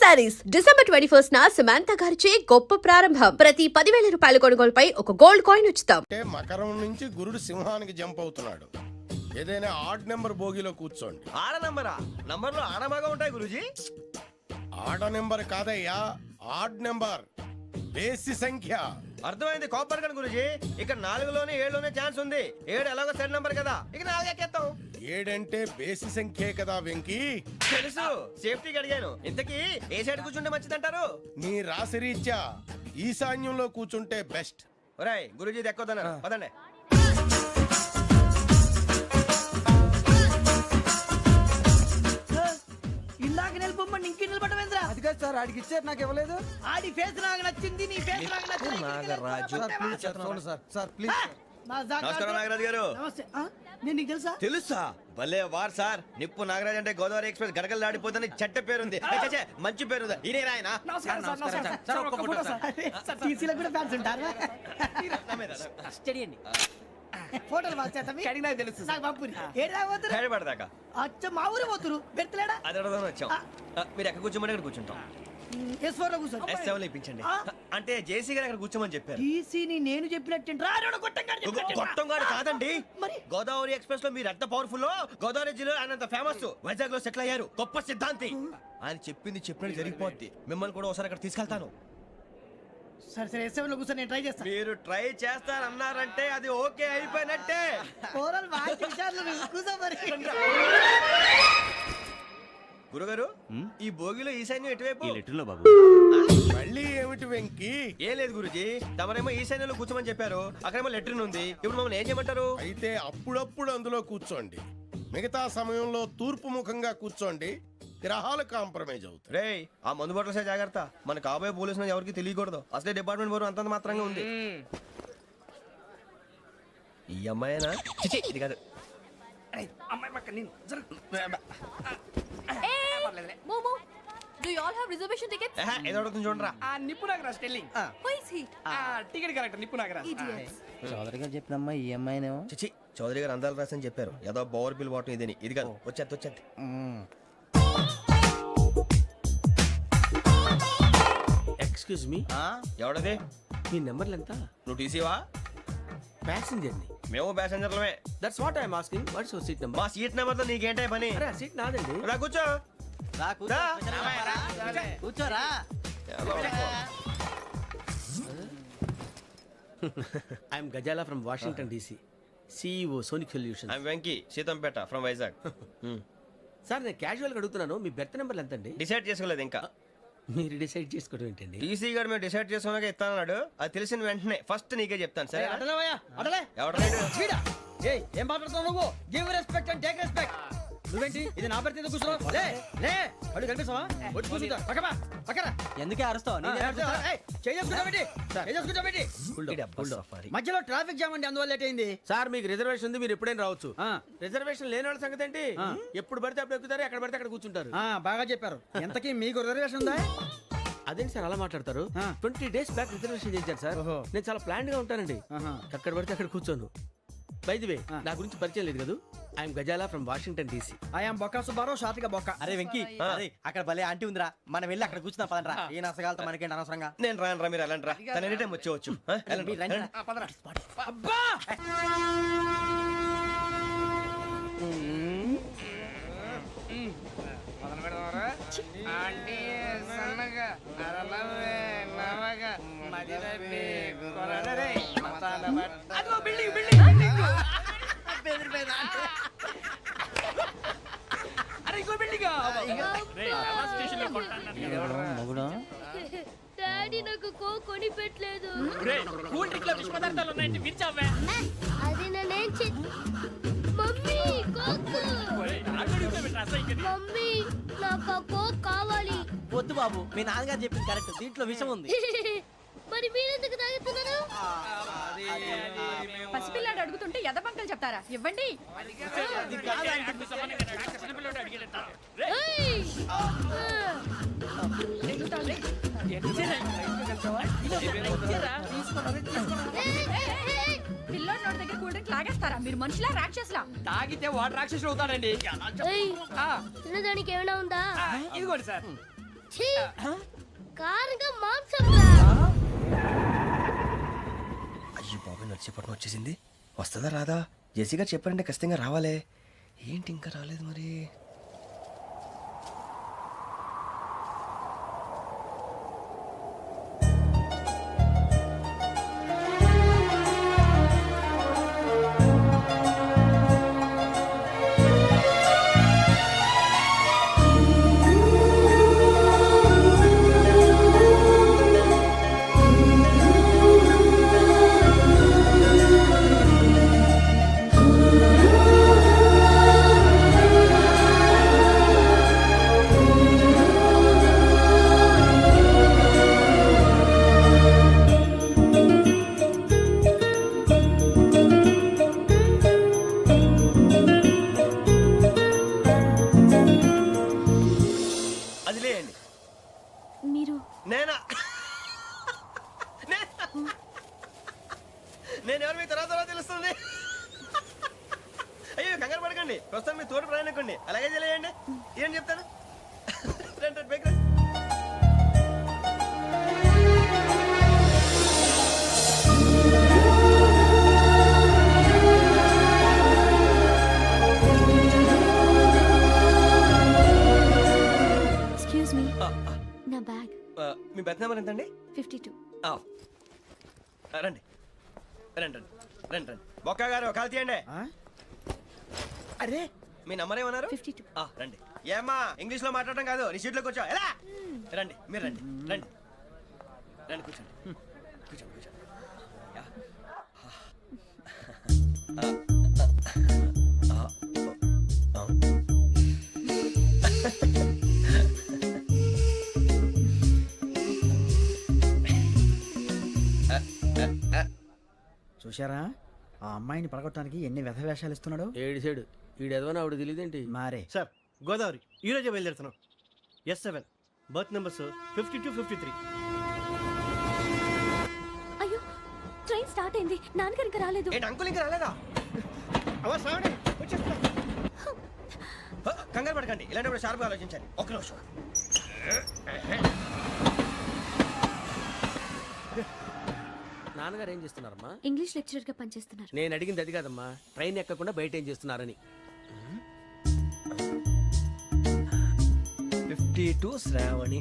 Saris December 21 న సమంత గారిచే గొప్ప ప్రారంభం. ప్రతి 10,000 రూపాయల కొనుగోలుపై ఒక గోల్డ్ కాయిన్ ఉచితం. మకరం నుంచి గురుడు సింహానికి జంప్ అవుతున్నాడు. ఏదైనా ఆడ్ నెంబర్ బోగిలో కూర్చోండి. ఆడ నంబరా? నంబర్లో ఆడమాగా ఉంటాయి గురూజీ. ఆడ నెంబర్ కాదయ్యా, ఆడ్ నెంబర్, బేసి సంఖ్య. అర్థమైంది కాపర్ కన్ గురూజీ. ఇక్కడ 4లోనే 7లోనే ఛాన్స్ ఉంది. 7 ఎలాగో సెడ్ నంబర్ కదా, ఇక 4 ఎక్కేస్తాం. 7 అంటే బేసి సంఖ్యే కదా వెంకీ. తెలుసు, సేఫ్టీకి అడిగాను. ఇంతకీ ఏ సైడ్ కూర్చుంటే మంచిదంటారు? నీ రాశి రీత్యా ఈశాన్యంలో కూర్చుంటే బెస్ట్. ఒరేయ్ గురూజీ దెక్కొద్దన్నారు, పదండి. ఇందాక నిలబొమ్మని ఇంకే నిలబడమేంద్రా? అది కాదు సార్, ఆడికి ఇచ్చారు, నాకు ఇవ్వలేదు. ఆడి ఫేస్ నాకు నచ్చింది, నీ ఫేస్ నాకు నచ్చింది. నాగరాజు. సార్ ప్లీజ్ సార్, చూడండి సార్, సార్ ప్లీజ్. నమస్కారం నాగరాజు గారు. నమస్తే. నేను నీకు తెలుసా? తెలుసా? భలే వార్ సార్. నిప్పు నాగరాజ్ అంటే గోదావరి ఎక్స్ప్రెస్ గడగలు దాడిపోతుంది చెట్ట పేరుంది. ఛే, మంచి పేరుంది. ఇదే ఆయన. నమస్కారం సార్, నమస్కారం సార్. ఒక్క ఫోటో సార్. సార్ టీసీలో కూడా ఫ్యాన్స్ ఉంటారా? స్టడీ అండి. ఫోటోలు పాస్ చేస్తాం. కడిగినా తెలుసు. నాకు పంపుని. ఏడా పోతురు? హైదరాబాద్. అచ్చ మా ఊరు పోతురు. బెర్తలేడా? అది అడగదామని వచ్చాం. మీరు ఎక్కడ కూర్చోమని అక్కడ కూర్చుంటాం. S4 లో కూర్చో. S7 లో ఇప్పించండి. అంటే జేసీ గారు అక్కడ కూర్చోమని చెప్పారు. టీసీని నేను చెప్పినట్టు రాడు గొట్టంగాడు. గొట్టంగాడు కాదండి. మరి? గోదావరి ఎక్స్ప్రెస్ లో మీరు ఎంత పవర్ఫుల్. గోదావరి జిల్లా ఆయన ఫేమస్. వైజాగ్ లో సెటిల్ అయ్యారు. గొప్ప సిద్ధాంతి. ఆయన చెప్పింది చెప్పినట్టు జరిగిపోద్ది. మిమ్మల్ని కూడా ఒకసారి అక్కడ తీసుకెళ్తాను. సరే సరే, S7 లో కూర్చొని నేను ట్రై చేస్తాను. మీరు ట్రై చేస్తారన్నారంటే అది ఓకే అయిపోయినట్టే. ఓవరాల్ బాగా చూశారు. కూర్చో మరి. గురుగారు, ఈ భోగిలో ఈశాన్యం ఎటువైపు? మళ్ళీ ఏమిటి వెంకీ? ఏం లేదు గురుజీ, తమరేమో ఈశాన్యంలో కూర్చోమని చెప్పారు. అక్కడేమో లెట్రిన్ ఉంది. ఇప్పుడు మమ్మల్ని ఏం చేయమంటారు? అయితే అప్పుడప్పుడు అందులో కూర్చోండి. మిగతా సమయంలో తూర్పు ముఖంగా కూర్చోండి. గ్రహాలు కాంప్రమైజ్ అవుతాయి. రేయ్, ఆ మందు బాటలసే జాగ్రత్త. మన కాబోయే పోలీసులు ఎవరికి తెలియకూడదు. అసలే డిపార్ట్మెంట్ బోరు అంతంత మాత్రంగా ఉంది. ఈ అమ్మాయినా? చిచి, ఇది కాదు. అమ్మాయి పక్క నేను Momo, do you all have reservation tickets? ఏదో అడుగుతుంది చూడరా. నిప్పు Nagaraj telling. Who is he? Ticket correct. నిప్పు నాగరాజ్. Idiots. చౌదరి గారు చెప్పినమ్మా ఈ అమ్మాయినేమో. చిచి, చౌదరి గారు అందాలు రాసని చెప్పారు. ఏదో బోర్ బిల్ వాటం ఇదని. ఇది కాదు. వచ్చేది. Excuse me, ఎవడది? మీ నెంబర్లు ఎంత? నువ్వు టీసీవా? ప్యాసింజర్ ని. మేము ప్యాసెంజర్లమే. That's what I'm asking. What's your seat number? మా సీట్ నెంబర్ తో నీకేంటే పని? అరే ఆ సీట్ నాదండి. రా కూర్చో. రా. కూర్చోరా. I'm Gazala from Washington DC, CEO Sonic Solution. I'm Venky, Seethampeta from Vizag. Sir నేను క్యాజువల్గా అడుగుతున్నాను, మీ బెర్త్ నెంబర్లు ఎంత అండి? డిసైడ్ చేసుకోలేదు ఇంకా. మీరు డిసైడ్ చేసుకోవడం ఏంటండి? టీసీ గారు మేము డిసైడ్ చేసుకున్నాక ఇస్తానన్నాడు. అది తెలిసిన వెంటనే ఫస్ట్ నీకే చెప్తాను. సరే అడలేవయ్యా, అడలే. ఎవడ? ఏం మాట్లాడుతున్నావు నువ్వు? Give respect and take respect. నువ్వేంటి ఇది నా పరిస్థితి కూర్చున్నావు? లే లే, అడుగు కనిపిస్తావా? వచ్చి కూర్చుంటా. పక్కరా. ఎందుకే అరుస్తావు? మధ్యలో ట్రాఫిక్ జామ్ అండి, అందువల్ల లేట్ అయింది. సార్ మీకు రిజర్వేషన్ ఉంది, మీరు ఎప్పుడైనా రావచ్చు. రిజర్వేషన్ లేని వాళ్ళ సంగతి ఏంటి? ఎప్పుడు పడితే అప్పుడు ఎక్కుతారు, ఎక్కడ పడితే అక్కడ కూర్చుంటారు. బాగా చెప్పారు. ఎంతకీ మీకు రిజర్వేషన్ ఉందా? అదేంటి సార్ అలా మాట్లాడతారు? 20 days బ్యాక్ రిజర్వేషన్ చేశారు సార్. నేను చాలా ప్లాన్డ్ గా ఉంటానండి. అక్కడ పడితే అక్కడ కూర్చోను. బై ది వే, నా గురించి పరిచయం లేదు కదా. I'm Gazala from Washington DC. I'm Bokka Subbarao, షాతిక బొక్క. అరే వెంకీ, అరే అక్కడ భలే ఆంటీ ఉందిరా, మనం వెళ్ళి అక్కడ కూర్చున్నా పదనరా. ఏ నసగాలతో మనకేంటి అనవసరంగా. నేను రాను రా, మీరు ఎలాంటి రా. తన ఎనీ టైం వచ్చేవచ్చు. అబ్బా డాడీ నాకు కోక్ కొని పెట్టలేదు. కూల్ డ్రింక్ లో విష పదార్థాలు ఉన్నాయంటే విరిచావే. అది నేనేం మమ్మీ కోక్. మమ్మీ నాకు ఆ కోక్ కావాలి. వద్దు బాబు, మీ నాన్నగారు చెప్పింది కరెక్ట్, దీంట్లో విషయం ఉంది. మరి మీరెందుకు తాగుతున్నారు? పసిపిల్లాడు అడుగుతుంటే ఎదబంకలు చెప్తారా? ఇవ్వండి. పిల్లోడి నోటి దగ్గర కూల్ డ్రింక్ లాగేస్తారా? మీరు మనుషులా రాక్షసులా? తాగితే వాడు రాక్షసుడు అవుతాడండి. తినడానికి ఏమైనా ఉందా? ఇదిగోండి సార్. ఛీ! కారంగా మాంసం రా. అయ్యి బాబాయ్ నడిచేపట్నం వచ్చేసింది. వస్తుందా రాదా? జెసి గారు చెప్పారంటే ఖచ్చితంగా రావాలే. ఏంటి ఇంకా రాలేదు మరి? అది లేయండి. మీరు నేనా? నేను ఎవరు మీ తర్వాత తెలుస్తుంది. అయ్యో కంగారు పడకండి, ప్రస్తుతం మీ తోటి ప్రయాణకండి. అలాగే తెలియండి. ఏం చెప్తాను. రండి, రండి, బైక్ రండి. ఎక్స్క్యూజ్ మీ నా బ్యాగ్ మీ బెత్ నెంబర్ ఎంతండి? 52. ఆ. రండి రండి రండి రండి రండి. బొక్క గారు కాల్ తీయండి. అరే మీ నంబర్ ఏమన్నారు? 52. రండి. ఏమ్మా ఇంగ్లీష్ లో మాట్లాడడం కాదు, నీ సీట్లో కూర్చో. ఎలా రండి, మీరు రండి రండి రండి, కూర్చోండి కూర్చోండి కూర్చోండి. యా. చూశారా ఆ అమ్మాయిని పడగొట్టడానికి ఎన్ని వ్యధ వేషాలు ఇస్తున్నాడు. ఏడు సైడు ఈడెదవని ఆవిడ తెలియదేంటి? మారే సార్ గోదావరి ఈరోజే బయలుదేరుతున్నాం. S7 berth numbers 52, 53. అయ్యో ట్రైన్ స్టార్ట్ అయింది, నాన్నగారు ఇంకా రాలేదు. ఏంటి అంకుల్ ఇంకా రాలేదా? కంగారు పడకండి, ఇలాంటప్పుడు షార్ప్గా ఆలోచించండి. ఒక్క నిమిషం. నాన్నగారు ఏం చేస్తున్నారమ్మా? ఇంగ్లీష్ లెక్చరర్ గా పనిచేస్తున్నారు. నేను అడిగింది అది కాదమ్మా, ట్రైన్ ఎక్కకుండా బయట ఏం చేస్తున్నారని. 52 శ్రావణి,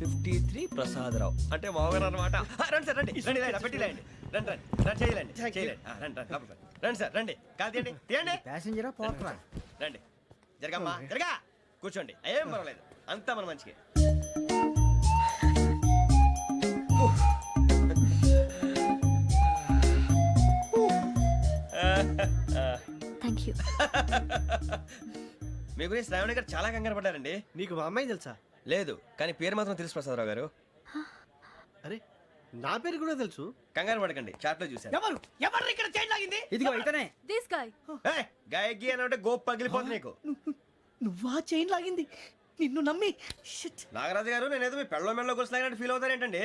53 ప్రసాదరావు అంటే మామగారు అనమాట. రండి సార్, రండి రండి, ఇలా పెట్టి లేండి. రండి రండి రండి, చేయలేండి చేయలేండి. రండి రండి లోపలికి రండి. రండి సార్, రండి కాదు తీయండి తీయండి. ప్యాసింజరా పోట్రా. రండి, జరగమ్మా జరగా, కూర్చోండి. ఏం పర్వాలేదు, అంతా మన మంచిగా. Thank you. మీ గురించి శ్రావణి గారు చాలా కంగారు పడ్డారండి. నీకు మా అమ్మాయి తెలుసా? లేదు, కానీ పేరు మాత్రం తెలుసు ప్రసాదరావు గారు. అరే నా పేరు కూడా తెలుసు. కంగారు పడకండి, చాట్లో చూశాను. ఎవరు ఎవరు ఇక్కడ చైన్ లాగింది? ఇదిగో ఇతనే. This guy. గాయకి అని అంటే గోప్ పగిలిపోతుంది నీకు. నువ్వా చైన్ లాగింది? నిన్ను నమ్మి షిట్. నాగరాజు గారు, నేనేదో మీ పెళ్ళ మెళ్ళలో గురిసిలాగినట్టు ఫీల్ అవుతారేంటండి?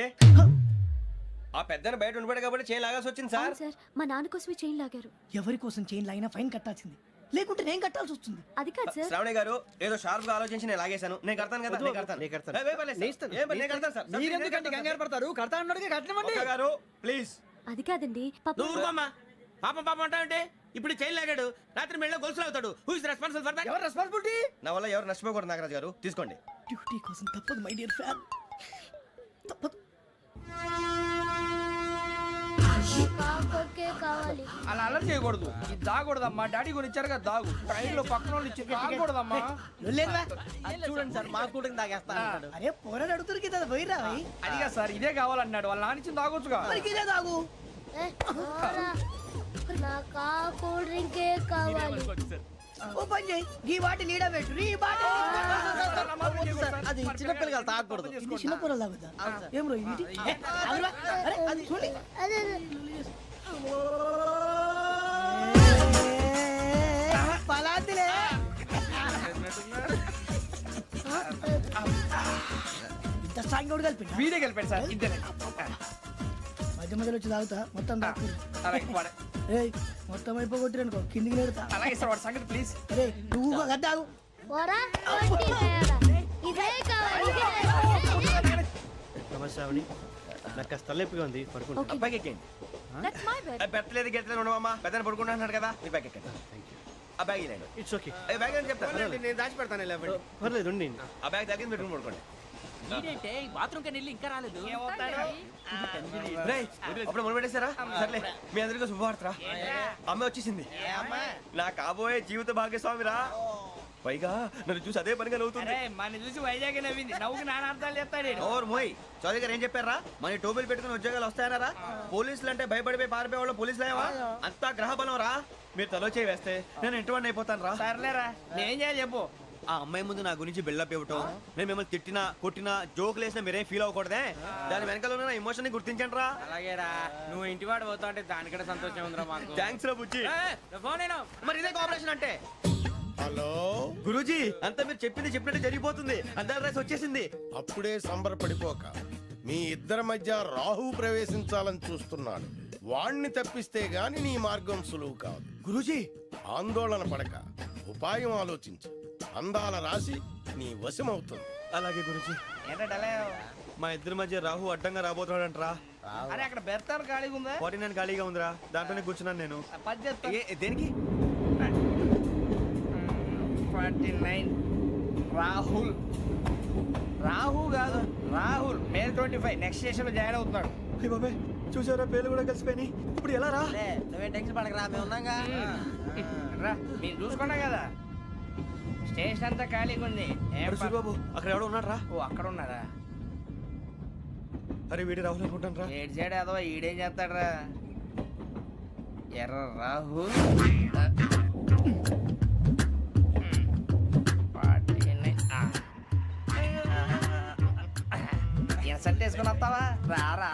ఆ పెద్దని బయట ఉండిపోయాడు కాబట్టి చేయి లాగాల్సి వచ్చింది సార్. సార్ మా నాన్న కోసమే చైన్ లాగారు. ఎవరి కోసం చైన్ లాగినా ఫైన్ కట్టాల్సింది, లేకుంటే నేను కట్టాల్సి వస్తుంది. అది కాదు సార్. శ్రావణి గారు, ఏదో షార్ప్ గా ఆలోచించి నేను లాగేశాను. నేను కడతాను కదా, నేను కడతాను. నేను కడతాను. ఏ, పర్లేదు సార్. ఏం పర్లేదు, నేను కడతాను సార్. మీరెందుకంటే కంగారు పడతారు? కడతా అన్నాడుగా కట్టమండి. ఒక్క గారు ప్లీజ్. అది కాదండి పాప. నువ్వు ఊరుకోమ్మా. పాపం పాపం అంటావంటే ఇప్పుడు చైన్ లాగాడు, రాత్రి మెళ్ళ గొలుసులు అవుతాడు. Who is responsible for that? ఎవరు రెస్పాన్సిబిలిటీ? నా వల్ల ఎవరు నష్టపోకూడదు నాగరాజు గారు, తీసుకోండి. డ్యూటీ కోసం తప్పదు మై డియర్ ఫ్యాన్, తప్పదు. కావాలి. అలా అలర్ట్ చేయకూడదు. ఇది దాగకూడదమ్మా. డాడీ కొని ఇచ్చారు కదా దాగు. ట్రైన్ లో పక్కన వాళ్ళు ఇచ్చి దాగకూడదమ్మా. లొల్లేదురా? చూడండి సార్, మా కూడా తాగేస్తా అన్నాడు. అరే పోరాడు అడుగుతారు కదా, పోయిరా భయ్. అదిగా సార్, ఇదే కావాలన్నాడు. వాళ్ళ నాన్న ఇచ్చింది తాగొచ్చుగా. మరి ఇదే తాగు. నాకు ఆ కూల్ డ్రింకే కావాలి. ఓ పని చేయి, ఈ బాటి లీడ పెట్టు. ఈ బాటి అది చిన్న పిల్లలు తాగకూడదు. ఇది చిన్న పొరలు తాగుతా. ఏం రో ఇది? ఆగురా. అరే అది చూడండి. అదే పలాతిలే. ఇంత స్ట్రాంగ్ కూడా కలిపి వీడే గెలిపాడు సార్, ఇద్దరే. మధ్య మధ్యలో వచ్చి తాగుతా, మొత్తం తాగు. అలాగే వాడు. ఏయ్ మొత్తం అయిపోగొట్టిరనుకో కిందికి నేడుతా. అలాగే సార్, వాడు సంగతి ప్లీజ్. అరే నువ్వు గద్దాగు. పోరా ఇదే శ్రావణి నాకు కాస్త తలెప్పిగా ఉంది పడుకుంటా అబ్బాయికి ఎక్కండి దట్స్ మై బెడ్. పెట్టలేదు గెట్టలేదు ఉండవమ్మా పెద్దని పడుకుంటున్నాడు కదా మీ బ్యాగ్ ఎక్కండి ఆ బ్యాగ్ ఇలాండి ఇట్స్ ఓకే బ్యాగ్ అని చెప్తాను నేను దాచి పెడతాను లేవండి. పర్లేదు ఉండి ఆ బ్యాగ్ తగ్గింది పెట్టుకుని పడుకోండి బాత్రూమ్ కని వెళ్ళి ఇంకా రాలేదు రేయ్, అప్పుడు మొదలు పెట్టేశారా సర్లే మీ అందరికీ శుభవార్తరా అమ్మ వచ్చేసింది నా కాబోయే జీవిత భాగ్యస్వామిరా పైగా నన్ను చూసి అదే పనిగా నవ్వుతుంది మన చూసి వైజాగ్ నవ్వింది నవ్వుకి నాన్న అర్థాలు చెప్తాడు ఓర్ మోయ్ చౌదరి గారు ఏం చెప్పారా మన టోబీలు పెట్టుకుని ఉద్యోగాలు వస్తాయనరా పోలీసులు అంటే భయపడిపోయి పారిపోయే వాళ్ళు పోలీసులు అయ్యావా అంతా గ్రహ బలం రా మీరు తలో చేయి వేస్తే నేను ఇంటివాడిని అయిపోతాను రా సర్లేరా నేనేం చేయాలి చెప్పు ఆ అమ్మాయి ముందు నా గురించి బిల్డప్ ఇవ్వటం నేను మిమ్మల్ని తిట్టినా కొట్టినా జోకులు వేసినా మీరేం ఫీల్ అవ్వకూడదే దాని వెనకాల ఉన్న ఎమోషన్ ని గుర్తించండి రా అలాగేరా నువ్వు ఇంటివాడు పోతా అంటే దానికంటే సంతోషం ఉందిరా మాకు థ్యాంక్స్ రా బుజ్జి ఫోన్ అయినా మరి ఇదే కోఆపరేషన్ అంటే హలో గురూజీ అంతా మీరు చెప్పింది చెప్పినట్టు జరిగిపోతుంది అందాల రైస్ వచ్చేసింది అప్పుడే సంబరపడిపోక మీ ఇద్దరి మధ్య రాహు ప్రవేశించాలని చూస్తున్నాడు. వాణ్ణి తప్పిస్తే గాని నీ మార్గం సులువు కాదు. గురూజీ ఆందోళన పడక ఉపాయం ఆలోచించు. అందాల రాశి నీ వశమవుతుంది. అలాగే గురూజీ ఏంటంటే మా ఇద్దరి మధ్య రాహు అడ్డంగా రాబోతున్నాడంట్రా అరే అక్కడ బెర్తాను ఖాళీగా ఉందా 49 ఖాళీగా ఉందిరా దాంట్లోనే కూర్చున్నాను నేను పది చెప్తా దేనికి 49 రాహుల్ రాహు కాదు రాహుల్ మే 25 నెక్స్ట్ స్టేషన్ లో జాయిన్ అవుతున్నాడు అయ్య బాబాయ్ చూసారా పేర్లు కూడా కలిసిపోయినాయి ఇప్పుడు ఎలా రా నువ్వేం టెన్షన్ పడకరా మేము ఉన్నాగా రా మీరు చూసుకున్నా కదా స్టేషన్ అంతా ఖాళీగా ఉంది ఏం అరే సూరిబాబు అక్కడ ఎవడో ఉన్నాడు రా ఓ అక్కడ ఉన్నారా అరే వీడి రాహుల్ అనుకుంటాను రా ఏడు సైడ్ ఏదో ఈడేం చేస్తాడరా ఎర్ర రాహుల్ ఇన్సల్ట్ వేసుకుని వస్తావా రారా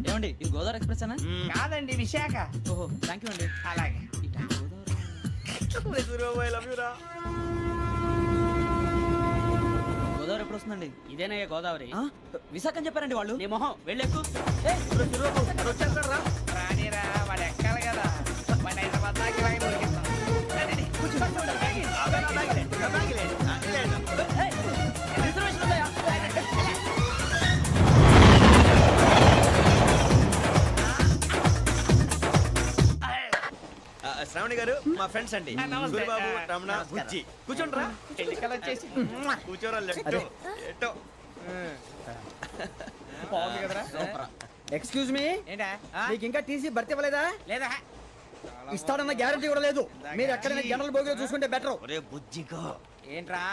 ఏమండి ఇది గోదావరి ఎక్స్ప్రెస్ అనా కాదండి విశాఖ ఓహో థ్యాంక్ యూ అండి అలాగే సూరిబాబు ఐ లవ్ యూ రా గోదావరి ఎప్పుడు వస్తుందండి ఇదేనయ్య గోదావరి విశాఖ అని చెప్పారండి వాళ్ళు నీ మొహం వెళ్ళెక్కు వచ్చేస్తాడు రా రానిరా వాడు ఎక్కాలి కదా వాడు హైదరాబాద్ దాకా ఇలాగే దొరికిస్తాం రండి, కూర్చో. శ్రావణి గారు మా ఫ్రెండ్స్ అండి నమస్తే. సూరిబాబు రమణ బుజ్జి కూర్చోండి రా ఎన్నికలు వచ్చేసి కూర్చోరా లెఫ్ట్ ఎటో బాగుంది కదరా ఎక్స్క్యూజ్ మీ ఏంటా మీకు ఇంకా టీసీ భర్తీ ఇవ్వలేదా లేదా ఇస్తాడన్న గ్యారంటీ కూడా లేదు మీరు ఎక్కడైనా జనరల్ బోగిలో చూసుకుంటే బెటర్ ఒరే బుజ్జిగా ఏంట్రా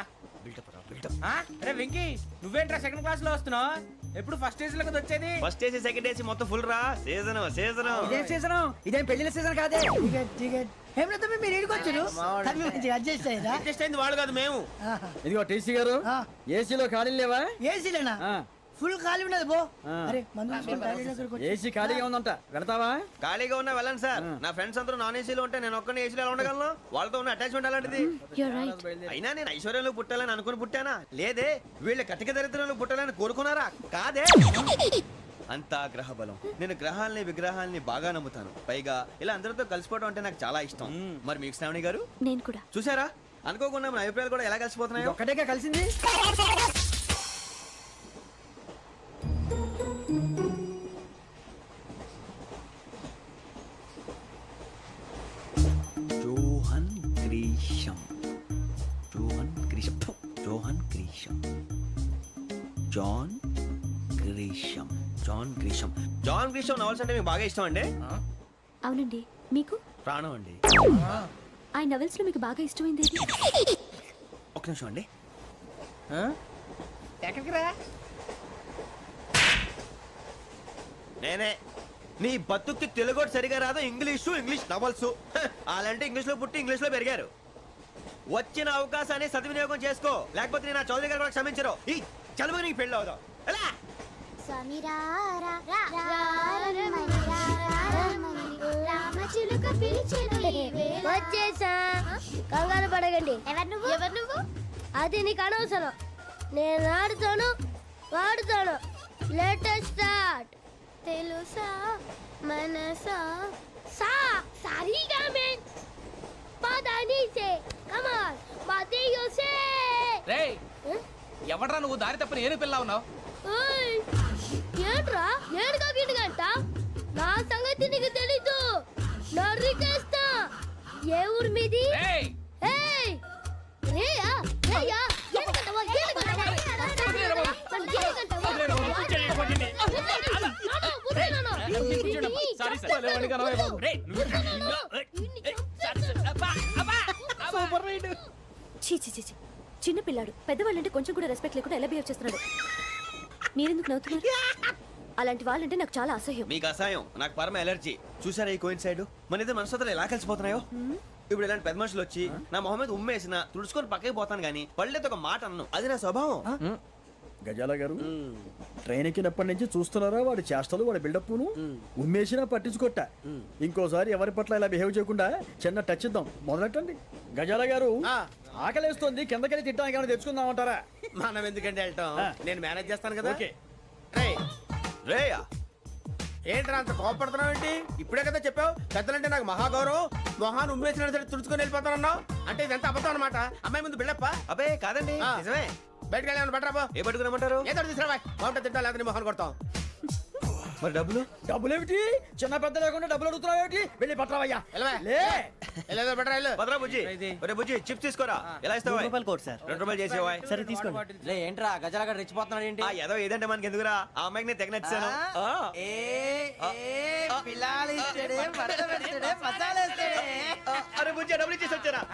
బిల్డప్ రా బిల్డప్ అరే వెంకీ నువ్వేంట్రా సెకండ్ క్లాస్ లో వస్తున్నావు ఎప్పుడు ఫస్ట్ ఏజ్ లో కదా వచ్చేది ఫస్ట్ ఏసీ సెకండ్ ఏసీ మొత్తం ఫుల్ రా సీజన్ సీజన్ ఇదేం సీజన్ ఇదేం పెళ్లిన సీజన్ కాదే టికెట్ టికెట్ ఏం లేదు మీరు ఏడుకొచ్చారు అడ్జస్ట్ అయ్యారా అడ్జస్ట్ అయింది వాళ్ళు కాదు మేము ఇదిగో టీసీ గారు ఏసీలో ఖాళీ లేవా ఏసీలేనా ఫుల్ ఖాళీ ఉన్నది బో అరే మందు తీసుకొని టాయిలెట్ దగ్గరకు వచ్చి- ఏసీ ఖాళీగా ఉందంట వెళతావా ఖాళీగా ఉన్నా వెళ్ళండి సార్ నా ఫ్రెండ్స్ అందరూ నాన్ ఏసీలో ఉంటే నేను ఒక్కనే ఏసీలో ఎలా ఉండగలను వాళ్ళతో ఉన్న అటాచ్మెంట్ అలాంటిది You're right. అయినా నేను ఐశ్వర్యంలో పుట్టాలని అనుకుని పుట్టానా లేదే వీళ్ళ కటిక దరిద్రంలో పుట్టాలని కోరుకున్నారా కాదే అంతా గ్రహ బలం నేను గ్రహాలని విగ్రహాలని బాగా నమ్ముతాను పైగా ఇలా అందరితో కలిసిపోవడం అంటే నాకు చాలా ఇష్టం మరి మీకు శ్రావణి గారు నేను కూడా చూసారా అనుకోకుండా మన అభిప్రాయాలు కూడా ఎలా కలిసిపోతున్నాయో ఒక్కటేగా కలిసింది John Grisham John Grisham John Grisham John Grisham John Grisham John Grisham novels అంటే మీకు బాగా ఇష్టం అండి అవునండి మీకు ప్రాణం అండి ఆ నవెల్స్ లో మీకు బాగా ఇష్టమైంది ఏది? ఒక నిమిషం అండి ఎక్కడికి రా నేనే నీ బతుక్కి తెలుగు సరిగా రాదు ఇంగ్లీష్ నవల్స్ అలాంటి ఇంగ్లీష్ లో పుట్టి ఇంగ్లీష్ లో పెరిగారు వచ్చిన అవకాశాన్ని సద్వినియోగం చేసుకో లేకపోతే నేను నా చౌదరి గారు కూడా క్షమించరు ఈ చదువు నీకు పెళ్ళి అవుదాం ఎలా వచ్చేసా కంగారు పడగండి ఎవరు నువ్వు అది నీకు అనవసరం నేను ఆడుతాను వాడుతాను లేటెస్ట్ స్టార్ట్ తెలుసా మనసా సా సారీగా మెన్ పదని సే కమాన్ మదియో సే రేయ్ ఎవడ్రా నువ్వు దారి తప్పని ఏను పిల్ల ఉన్నావు? ఏయ్, ఏంట్రా ఏడుగా గిడుగంట నా సంగతి నీకు తెలీదు నరికేస్తా ఏ ఊరు మీది ఏయ్ ఏయ్ రేయా రేయా ఏడుగంటవా ఏడుగంటవా చీ చీ చీ చీ. చిన్న పిల్లాడు పెద్దవాళ్ళంటే కొంచెం కూడా రెస్పెక్ట్ లేకుండా ఎలా బిహేవ్ చేస్తున్నాడు. మీరెందుకు నవ్వుతున్నారు? అలాంటి వాళ్ళంటే నాకు చాలా అసహ్యం. మీకు అసహాయం, నాకు పరమ ఎలర్జీ. చూసారా ఈ కోయిన్ సైడ్ మన ఇద్దరు మనసులో ఎలా కలిసిపోతున్నాయో. ఇప్పుడు ఇలాంటి పెద్ద మనుషులు వచ్చి నా మొహం మీద ఉమ్మేసిన తుడుచుకొని పక్కకి పోతాను కానీ పళ్ళేతో ఒక మాట అన్ను, అది నా స్వభావం. గజాల గారు ట్రైన్ ఎక్కినప్పటి నుంచి చూస్తున్నారా వాడి చేష్టలు వాడి బిల్డప్ను ఉమ్మేసినా పట్టించుకోట. ఇంకోసారి ఎవరి పట్ల ఇలా బిహేవ్ చేయకుండా చిన్న టచ్ ఇద్దాం, మొదలెట్టండి. గజాల గారు ఆకలేస్తుంది, కిందకెళ్ళి తిట్టడానికి ఏమైనా తెచ్చుకుందామంటారా? మనం ఎందుకంటే వెళ్ళటం, నేను మేనేజ్ చేస్తాను కదా. ఓకే. రేయా ఏంట్రా అంత కోపడుతున్నావు ఏంటి? ఇప్పుడే కదా చెప్పావు పెద్దలంటే నాకు మహాగౌరవం, మొహాన్ని ఉమ్మేసిన సరే తుడుచుకొని వెళ్ళిపోతానన్నావు. అంటే ఇదంతా అబద్ధం అనమాట. అమ్మాయి ముందు బిల్డప్ప. అబే కాదండి, నిజమే. బయటకు వెళ్ళి బట్రాబో ఏ పట్టుకురమ్మంటారు? ఏదో తీసుకురా బాగుంటుంది తింటా లేదా మొహాన్ని కొడతాం. మరి డబ్బులు? డబ్బులేమిటి చిన్న పెద్ద లేకుండా డబ్బులు అడుగుతున్నావు ఏమిటి? వెళ్ళి పట్టరావయ్యా. వెళ్ళవా? లే వెళ్ళేదో బట్రా వెళ్ళు. భద్రా బుజ్జి, ఒరే బుజ్జి చిప్స్ తీసుకోరా. ఎలా ఇస్తావా? రూపాయలు కోట్ సార్. 2 రూపాయలు చేసేవా? సరే తీసుకోండి. లే ఏంట్రా గజాల గారు రెచ్చిపోతున్నాడు ఏంటి? ఆ ఏదో ఏదంటే మనకి ఎందుకురా, ఆ అమ్మాయికి నేను తెగ నచ్చాను. అరే బుజ్జి డబ్బులు ఇచ్చేసి వచ్చారా?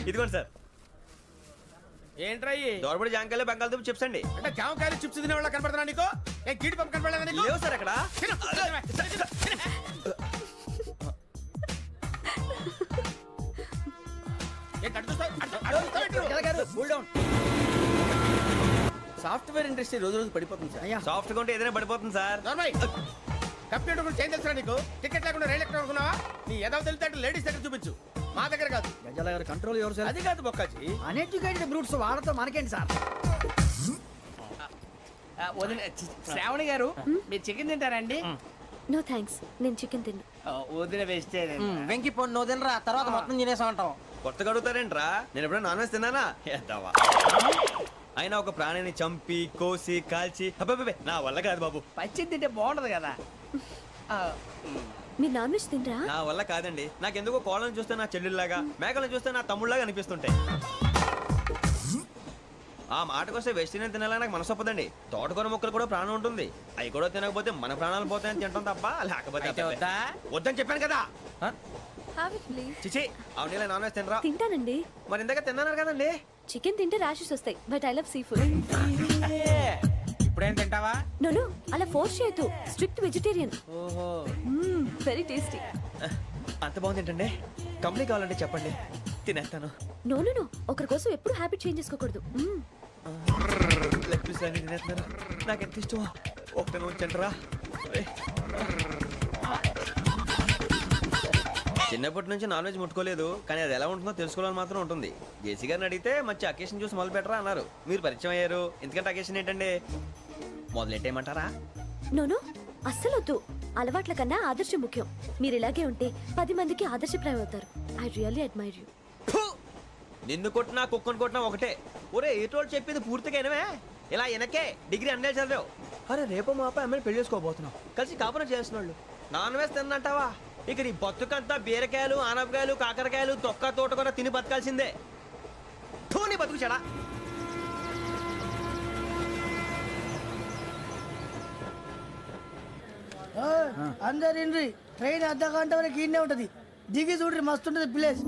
ఇదిగోండి సార్. ఏంట్రా ఇయి? దోరబడి జాంకాయలు బంగాళదుంప చిప్స్ అండి. అంటే జామకాయలు చిప్స్ తినే వాళ్ళ కనపడుతున్నా నీకు? ఏ గీడి పంపు కనపడలేదా నీకు? లేవు సార్ అక్కడ. తిను, తిను, తిను. ఏంటి అటు చూస్తావు? అటు చూస్తావు ఏంటి నువ్వు? గజాల గారు కూల్ డౌన్. సాఫ్ట్వేర్ ఇండస్ట్రీ రోజు రోజు పడిపోతుంది సార్. సాఫ్ట్ గా ఉంటే ఏదైనా పడిపోతుంది సార్. నార్మల్ కంప్యూటర్ గురించి ఏం తెలుసా నీకు? టికెట్ లేకుండా రైలు ఎక్కడ అనుకున్నావా? నీ ఏదో తెలితే లేడీస్ దగ్గర చూపించు, మా దగ్గర కాదు. గజాల గారు కంట్రోల్ ఎవరు సార్? అది కాదు బొక్కాజీ. అన్ఎడ్యుకేటెడ్ బ్రూట్స్ వాళ్ళతో మనకేంటి సార్? శ్రావణి గారు మీరు చికెన్ తింటారండి? నో థ్యాంక్స్, నేను చికెన్ తిన్నా. వదిన వేస్తే వెంకి పొన్ను నువ్వు తినరా, తర్వాత మొత్తం తినేసా ఉంటాం. కొత్తగా అడుగుతారేంట్రా? నేను ఎప్పుడైనా నాన్ వెజ్ తిన్నానా? ఎద్దావా. అయినా ఒక ప్రాణిని చంపి కోసి కాల్చి అబ్బబ్బే నా వల్ల కాదు బాబు. పచ్చి తింటే బాగుంటది కదా. మీరు నాన్ వెజ్ తినరా? నా వల్ల కాదండి. నాకెందుకో కోళ్ళని చూస్తే నా చెల్లెళ్ళలాగా, మేకలను చూస్తే నా తమ్ముళ్ళలాగా అనిపిస్తుంటాయి. ఆ మాటకొస్తే వెస్టిరియన్ తినాలని నాకు మనసు ఒప్పదండి. తోటకూర మొక్కలు కూడా ప్రాణం ఉంటుంది, అవి కూడా తినకపోతే మన ప్రాణాలు పోతాయని తింటాం తప్ప లేకపోతే అబ్బబ్బే. వద్దని చెప్పాను కదా. చిచి అవునీ నాన్ వెజ్ తినరా? తింటానండి. మరి ఇందాక తిన్నాను కదండి. చికెన్ తింటే ర్యాషెస్ వస్తాయి, but I love sea food. ఇప్పుడేం తింటావా? నో అలా ఫోర్స్ చేయొద్దు, స్ట్రిక్ట్ వెజిటేరియన్. ఓహో వెరీ టేస్టీ. అంత బాగుంది ఏంటండి? కంప్లీట్ కావాలంటే చెప్పండి, తినేస్తాను. నో ఒకరి కోసం ఎప్పుడు హ్యాబిట్ చేంజ్ చేసుకోకూడదు. లెగ్ పీస్ అన్ని తినేస్తున్నారు, నాకు ఎంత ఇష్టం. ఒకటే ఉంచండిరా. చిన్నప్పటి నుంచి నాన్ వెజ్ ముట్టుకోలేదు, కానీ అది ఎలా ఉంటుందో తెలుసుకోవాలని మాత్రం ఉంటుంది. జేసీ గారిని అడిగితే మంచి అకేషన్ చూసి మొదలు పెట్టరా అన్నారు. మీరు పరిచయం అయ్యారు, ఎందుకంటే అకేషన్ ఏంటండి? మొదలెట్టేయమంటారా? నో అస్సలు వద్దు. అలవాట్ల కన్నా ఆదర్శం ముఖ్యం. మీరు ఇలాగే ఉంటే 10 మందికి ఆదర్శప్రాయం అవుతారు. I really admire you. నిన్ను కొట్టినా కుక్కను కొట్టినా ఒకటే. ఒరే ఏటోళ్ళు చెప్పింది పూర్తిగా వినవే. ఇలా వెనకే డిగ్రీ అన్నే చదివావు. అరే రేపు మా అబ్బాయి అమ్మని పెళ్లి చేసుకోబోతున్నావు, కలిసి కాపురం చేసిన వాళ్ళు నాన్ వెజ్ తిన్నంటావా? ఇక నీ బతుకంతా బీరకాయలు ఆనపకాయలు కాకరకాయలు తొక్క తోట కూడా తిని బతకాల్సిందే. నీ బతుకు చెడా. అందరు ఇండ్రి ట్రైన్ అర్ధ గంట వరకు ఇన్నే ఉంటది. దిగి చూడ్రి, మస్తు ఉంటది ప్లేస్.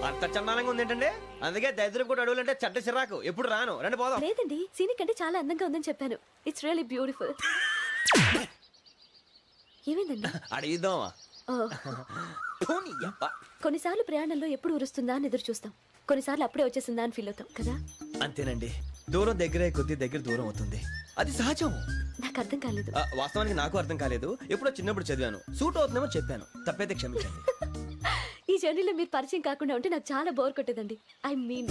అంత చందానంగా ఉంది ఏంటండి? అందుకే దరిద్రం కూడా అడవులంటే చెడ్డ చిరాకు. ఎప్పుడు రాను, రండి పోదాం. లేదండి, సీనిక్ అంటే చాలా అందంగా ఉందని చెప్పాను. It's really beautiful. ఏమైందండి? అడిగిద్దామా? కొన్నిసార్లు ప్రయాణంలో ఎప్పుడు ఉరుస్తుందా అని ఎదురు చూస్తాం. కొన్నిసార్లు అప్పుడే వచ్చేసిందా అని ఫీల్ అవుతాం కదా. అంతేనండి, దూరం దగ్గరే కొద్ది దగ్గర దూరం అవుతుంది, అది సహజం. నాకు అర్థం కాలేదు. వాస్తవానికి నాకు అర్థం కాలేదు, ఎప్పుడో చిన్నప్పుడు చదివాను, సూట్ అవుతుందేమో చెప్పాను, తప్పైతే క్షమించండి. ఈ జర్నీలో మీరు పరిచయం కాకుండా ఉంటే నాకు చాలా బోర్ కొట్టేదండి. I mean